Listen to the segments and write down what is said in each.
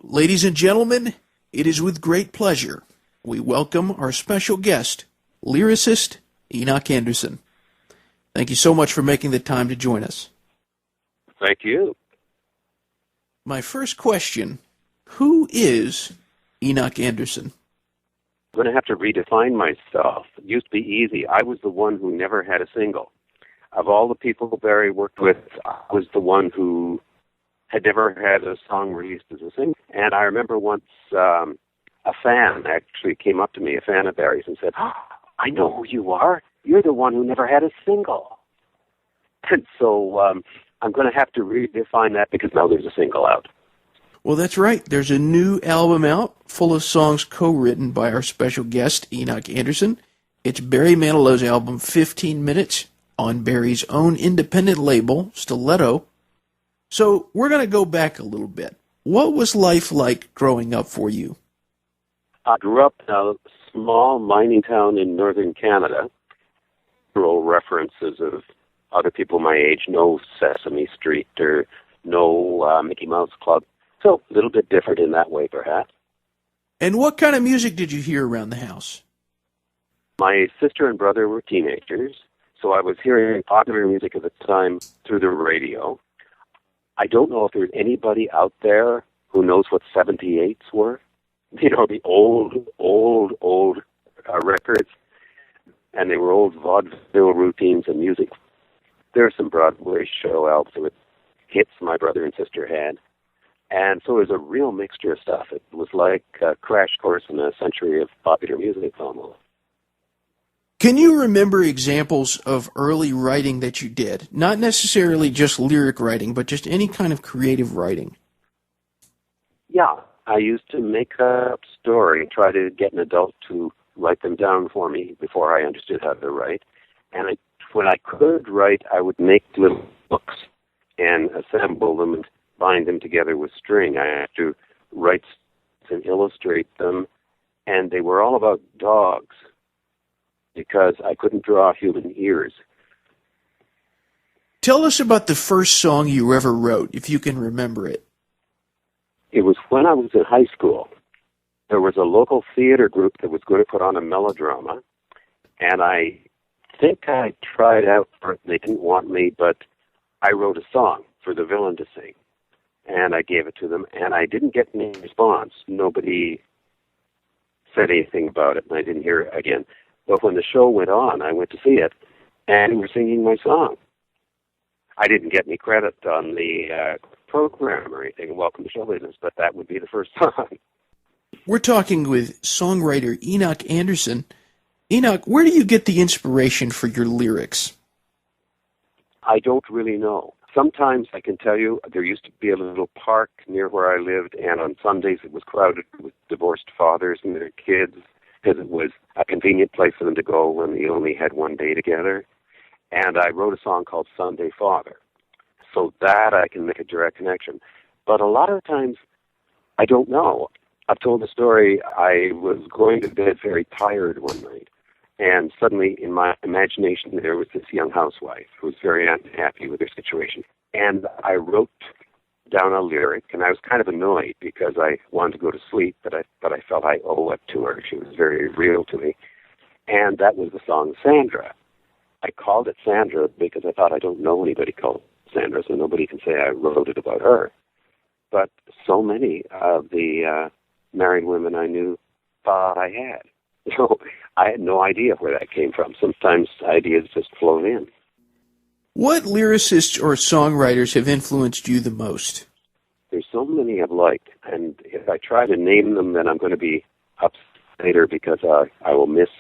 Ladies and gentlemen, it is with great pleasure we welcome our special guest, lyricist Enoch Anderson. Thank you so much for making the time to join us. Thank you. My first question, who is Enoch Anderson? I'm going to have to redefine myself. It used to be easy. I was the one who never had a single. Of all the people Barry worked with, I was the one who had never had a song released as a single. And I remember once a fan actually came up to me, a fan of Barry's, and said, I know who you are. You're the one who never had a single. And so I'm going to have to redefine that because now there's a single out. Well, that's right. There's a new album out full of songs co-written by our special guest, Enoch Anderson. It's Barry Manilow's album, 15 Minutes, on Barry's own independent label, Stiletto. So we're going to go back a little bit. What was life like growing up for you? I grew up in a small mining town in northern Canada. Rural references of other people my age, no Sesame Street or no Mickey Mouse Club. So a little bit different in that way, perhaps. And what kind of music did you hear around the house? My sister and brother were teenagers, so I was hearing popular music at the time through the radio. I don't know if there's anybody out there who knows what 78s were. You know, the old records, and they were old vaudeville routines and music. There are some Broadway show albums with hits my brother and sister had. And so it was a real mixture of stuff. It was like a crash course in a century of popular music almost. Can you remember examples of early writing that you did? Not necessarily just lyric writing, but just any kind of creative writing. Yeah, I used to make up stories, try to get an adult to write them down for me before I understood how to write. And when I could write, I would make little books and assemble them and bind them together with string. I had to write and illustrate them, and they were all about dogs because I couldn't draw human ears. Tell us about the first song you ever wrote, if you can remember it. It was when I was in high school. There was a local theater group that was going to put on a melodrama, and I think I tried out for it. They didn't want me, but I wrote a song for the villain to sing, and I gave it to them, and I didn't get any response. Nobody said anything about it, and I didn't hear it again. But when the show went on, I went to see it, and they were singing my song. I didn't get any credit on the program or anything, Welcome to Show Business, but that would be the first song. We're talking with songwriter Enoch Anderson. Enoch, where do you get the inspiration for your lyrics? I don't really know. Sometimes I can tell you there used to be a little park near where I lived, and on Sundays it was crowded with divorced fathers and their kids because it was a convenient place for them to go when they only had one day together. And I wrote a song called Sunday Father. So that I can make a direct connection. But a lot of times, I don't know. I've told the story, I was going to bed very tired one night, and suddenly in my imagination there was this young housewife who was very unhappy with her situation. And I wrote down a lyric, and I was kind of annoyed because I wanted to go to sleep, but I felt I owe it to her. She was very real to me. And that was the song Sandra. I called it Sandra because I thought I don't know anybody called Sandra, so nobody can say I wrote it about her. But so many of the married women I knew thought I had. So I had no idea where that came from. Sometimes ideas just float in. What lyricists or songwriters have influenced you the most? There's so many I've liked, and if I try to name them, then I'm going to be upset later because I will miss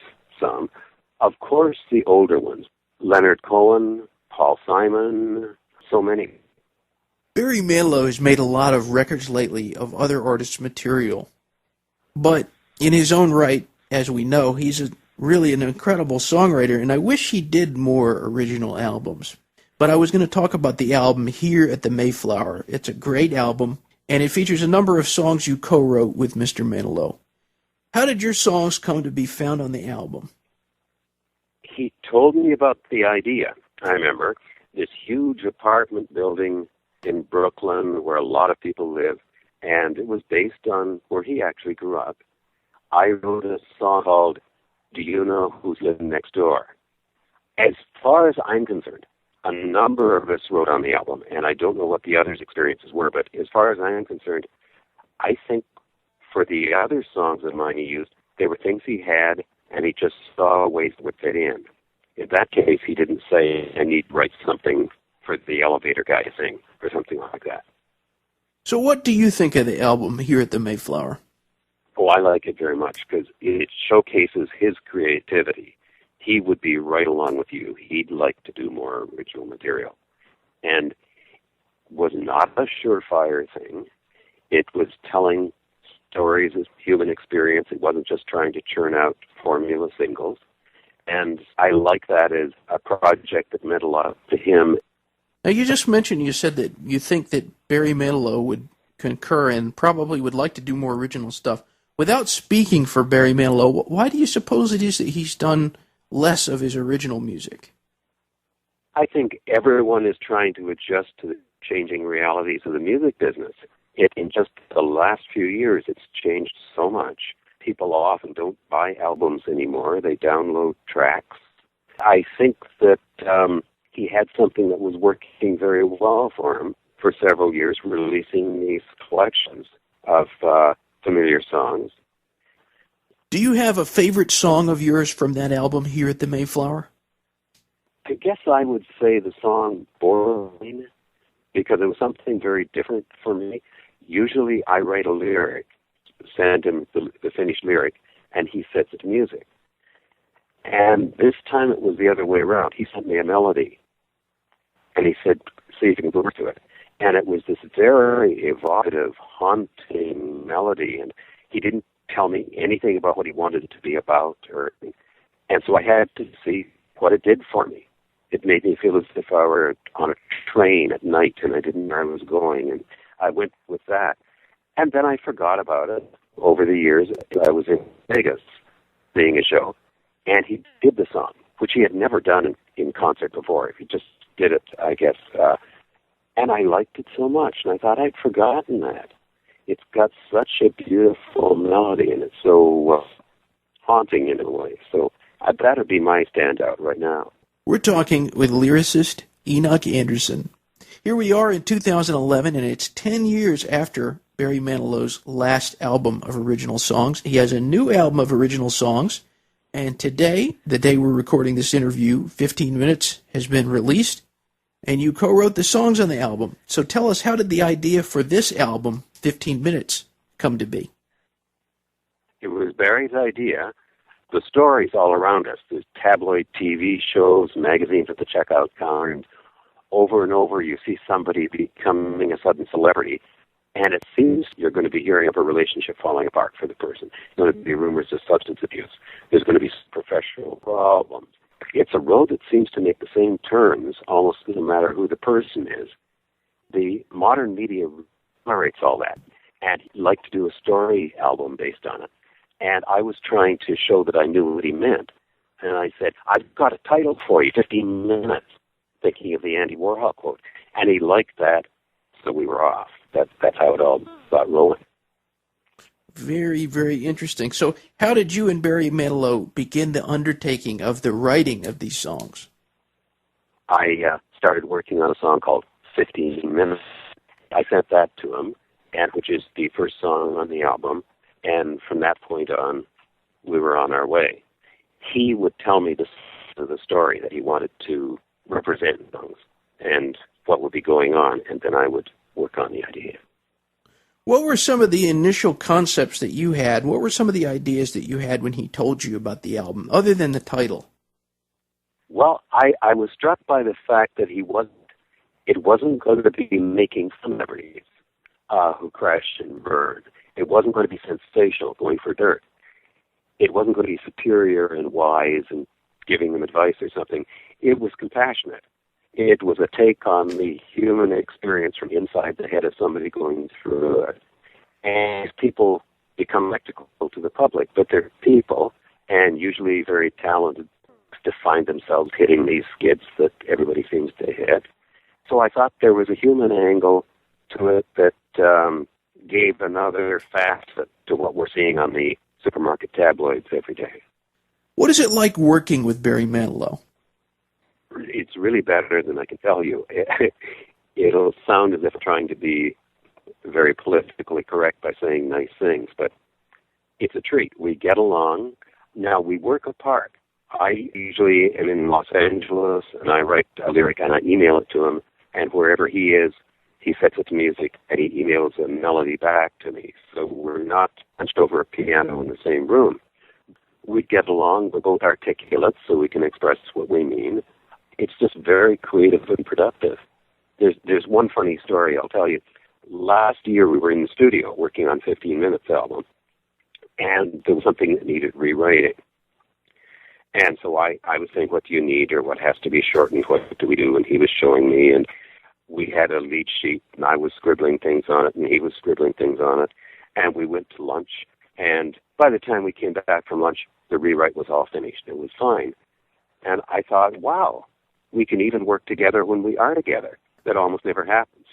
some. Of course, the older ones. Leonard Cohen, Paul Simon, so many. Barry Manilow has made a lot of records lately of other artists' material. But in his own right, as we know, he's really an incredible songwriter, and I wish he did more original albums. But I was going to talk about the album Here at the Mayflower. It's a great album, and it features a number of songs you co-wrote with Mr. Manilow. How did your songs come to be found on the album? He told me about the idea, I remember, this huge apartment building in Brooklyn where a lot of people live, and it was based on where he actually grew up. I wrote a song called Do You Know Who's Living Next Door? As far as I'm concerned, a number of us wrote on the album, and I don't know what the others' experiences were, but as far as I'm concerned, I think for the other songs of mine he used, they were things he had, and he just saw ways that would fit in. In that case, he didn't say, I need to write something for the elevator guy to sing, or something like that. So what do you think of the album Here at the Mayflower? Oh, I like it very much because it showcases his creativity. He would be right along with you. He'd like to do more original material. And was not a surefire thing. It was telling stories as human experience. It wasn't just trying to churn out formula singles. And I like that as a project that meant a lot to him. Now, you just mentioned, you said that you think that Barry Manilow would concur and probably would like to do more original stuff. Without speaking for Barry Manilow, why do you suppose it is that he's done less of his original music? I think everyone is trying to adjust to the changing realities of the music business. In just the last few years, it's changed so much. People often don't buy albums anymore. They download tracks. I think that he had something that was working very well for him for several years, releasing these collections of familiar songs. Do you have a favorite song of yours from that album, Here at the Mayflower? I guess I would say the song Boring, because it was something very different for me. Usually I write a lyric, send him the finished lyric, and he sets it to music. And this time it was the other way around. He sent me a melody, and he said, see if you can go to it. And it was this very evocative, haunting melody, and he didn't tell me anything about what he wanted it to be about. And so I had to see what it did for me. It made me feel as if I were on a train at night and I didn't know where I was going, and I went with that. And then I forgot about it. Over the years, I was in Vegas seeing a show, and he did the song, which he had never done in concert before. He just did it, I guess. And I liked it so much, and I thought I'd forgotten that. It's got such a beautiful melody, and it's so haunting in a way. So that would be my standout right now. We're talking with lyricist Enoch Anderson. Here we are in 2011, and it's 10 years after Barry Manilow's last album of original songs. He has a new album of original songs, and today, the day we're recording this interview, 15 Minutes has been released, and you co-wrote the songs on the album. So tell us, how did the idea for this album, 15 Minutes, come to be? It was Barry's idea. The stories all around us, there's tabloid TV shows, magazines at the checkout counter, and over you see somebody becoming a sudden celebrity, and it seems you're going to be hearing of a relationship falling apart for the person. There's going to be rumors of substance abuse. There's going to be professional problems. It's a road that seems to make the same turns almost no matter who the person is. The modern media tolerates all that, and he'd like to do a story album based on it. And I was trying to show that I knew what he meant. And I said, I've got a title for you, 15 Minutes, thinking of the Andy Warhol quote. And he liked that, so we were off. That's how it all got rolling. Very, very interesting. So how did you and Barry Manilow begin the undertaking of the writing of these songs? I started working on a song called 15 Minutes. I sent that to him, and which is the first song on the album. And from that point on, we were on our way. He would tell me the story that he wanted to represent in songs and what would be going on, and then I would work on the idea. What were some of the initial concepts that you had? What were some of the ideas that you had when he told you about the album, other than the title? Well, I was struck by the fact that it wasn't going to be making fun of celebrities who crashed and burned. It wasn't going to be sensational, going for dirt. It wasn't going to be superior and wise and giving them advice or something. It was compassionate. It was a take on the human experience from inside the head of somebody going through it. And people become spectacle to the public, but they're people, and usually very talented, to find themselves hitting these skids that everybody seems to hit. So I thought there was a human angle to it that gave another facet to what we're seeing on the supermarket tabloids every day. What is it like working with Barry Manilow? It's really better than I can tell you. It'll sound as if I'm trying to be very politically correct by saying nice things, but it's a treat. We get along. Now, we work apart. I usually am in Los Angeles, and I write a lyric, and I email it to him, and wherever he is, he sets it to music, and he emails a melody back to me. So we're not hunched over a piano in the same room. We get along. We're both articulate, so we can express what we mean. It's just very creative and productive. There's one funny story I'll tell you. Last year, we were in the studio working on 15 Minutes album, and there was something that needed rewriting. And so I was saying, what do you need, or what has to be shortened, what do we do? And he was showing me, and we had a lead sheet, and I was scribbling things on it, and he was scribbling things on it, and we went to lunch, and by the time we came back from lunch, the rewrite was all finished. It was fine. And I thought, wow, we can even work together when we are together. That almost never happens.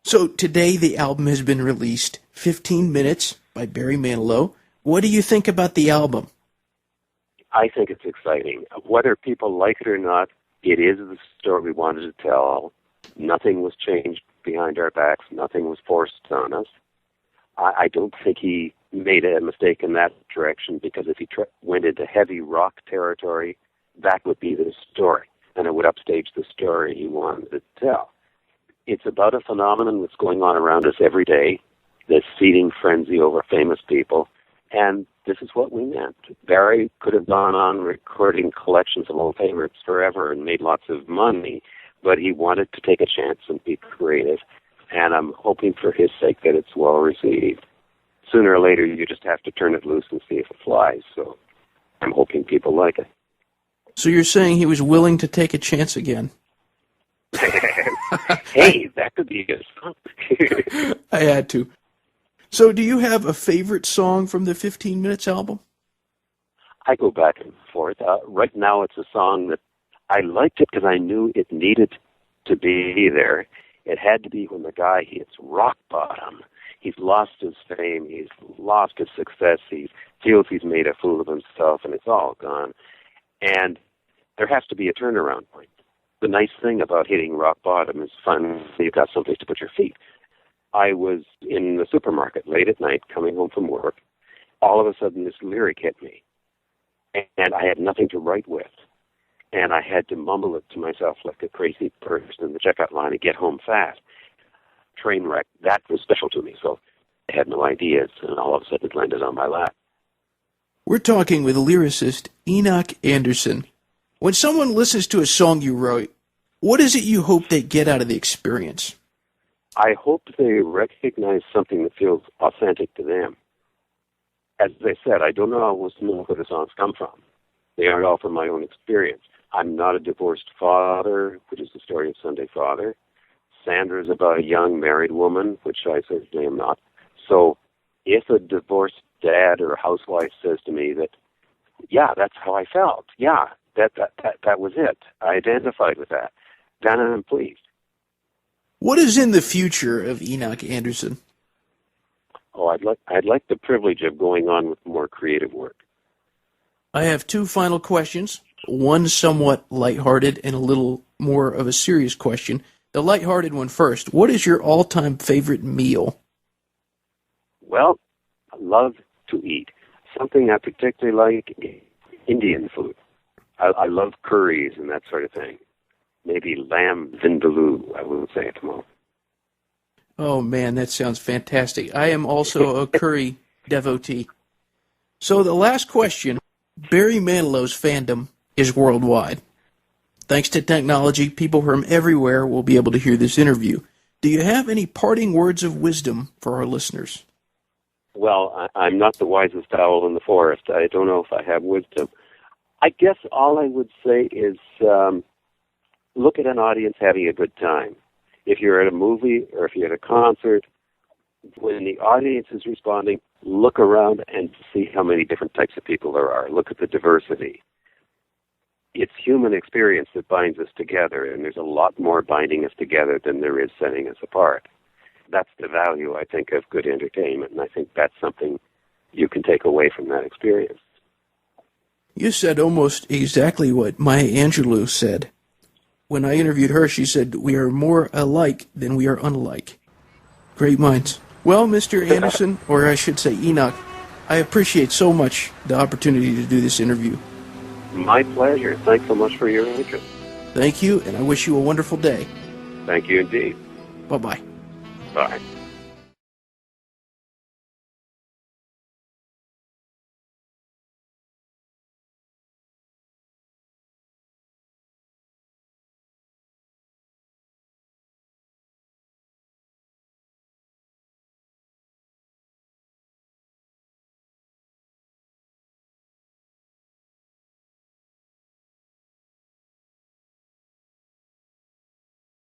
So today the album has been released, 15 Minutes by Barry Manilow. What do you think about the album? I think it's exciting. Whether people like it or not, it is the story we wanted to tell. Nothing was changed behind our backs. Nothing was forced on us. I don't think he made a mistake in that direction, because if he went into heavy rock territory, that would be the story, and it would upstage the story he wanted to tell. It's about a phenomenon that's going on around us every day, this feeding frenzy over famous people, and this is what we meant. Barry could have gone on recording collections of old favorites forever and made lots of money, but he wanted to take a chance and be creative, and I'm hoping for his sake that it's well received. Sooner or later, you just have to turn it loose and see if it flies, so I'm hoping people like it. So you're saying he was willing to take a chance again? Hey, that could be good song. I had to. So do you have a favorite song from the 15 Minutes album? I go back and forth. Right now it's a song that I liked it because I knew it needed to be there. It had to be when the guy hits rock bottom. He's lost his fame. He's lost his success. He feels he's made a fool of himself, and it's all gone. And there has to be a turnaround point. The nice thing about hitting rock bottom is finally you've got someplace to put your feet. I was in the supermarket late at night coming home from work. All of a sudden this lyric hit me, and I had nothing to write with. And I had to mumble it to myself like a crazy person in the checkout line to get home fast. Train wreck, that was special to me, so I had no ideas, and all of a sudden it landed on my lap. We're talking with lyricist Enoch Anderson. When someone listens to a song you wrote, what is it you hope they get out of the experience? I hope they recognize something that feels authentic to them. As I said, I don't always know where the songs come from. They aren't all from my own experience. I'm not a divorced father, which is the story of Sunday Father. Sandra's about a young married woman, which I certainly am not. So if a divorced dad or a housewife says to me that, yeah, that's how I felt, yeah, that was it, I identified with that, then I'm pleased. What is in the future of Enoch Anderson? Oh, I'd like the privilege of going on with more creative work. I have two final questions, one somewhat lighthearted and a little more of a serious question. The lighthearted one first. What is your all-time favorite meal? Well, I love to eat. Something I particularly like is Indian food. I love curries and that sort of thing. Maybe lamb vindaloo, I would say at the moment. Oh, man, that sounds fantastic. I am also a curry devotee. So the last question, Barry Manilow's fandom is worldwide. Thanks to technology, people from everywhere will be able to hear this interview. Do you have any parting words of wisdom for our listeners? Well, I'm not the wisest owl in the forest. I don't know if I have wisdom. I guess all I would say is look at an audience having a good time. If you're at a movie or if you're at a concert, when the audience is responding, look around and see how many different types of people there are. Look at the diversity. It's human experience that binds us together, and there's a lot more binding us together than there is setting us apart. that's the value, I think, of good entertainment, and I think that's something you can take away from that experience. You said almost exactly what Maya Angelou said. When I interviewed her, she said, "We are more alike than we are unlike." Great minds. Well, Mr. Anderson, or I should say Enoch, I appreciate so much the opportunity to do this interview. My pleasure. Thanks so much for your interest. Thank you, and I wish you a wonderful day. Thank you indeed. Bye-bye. Bye.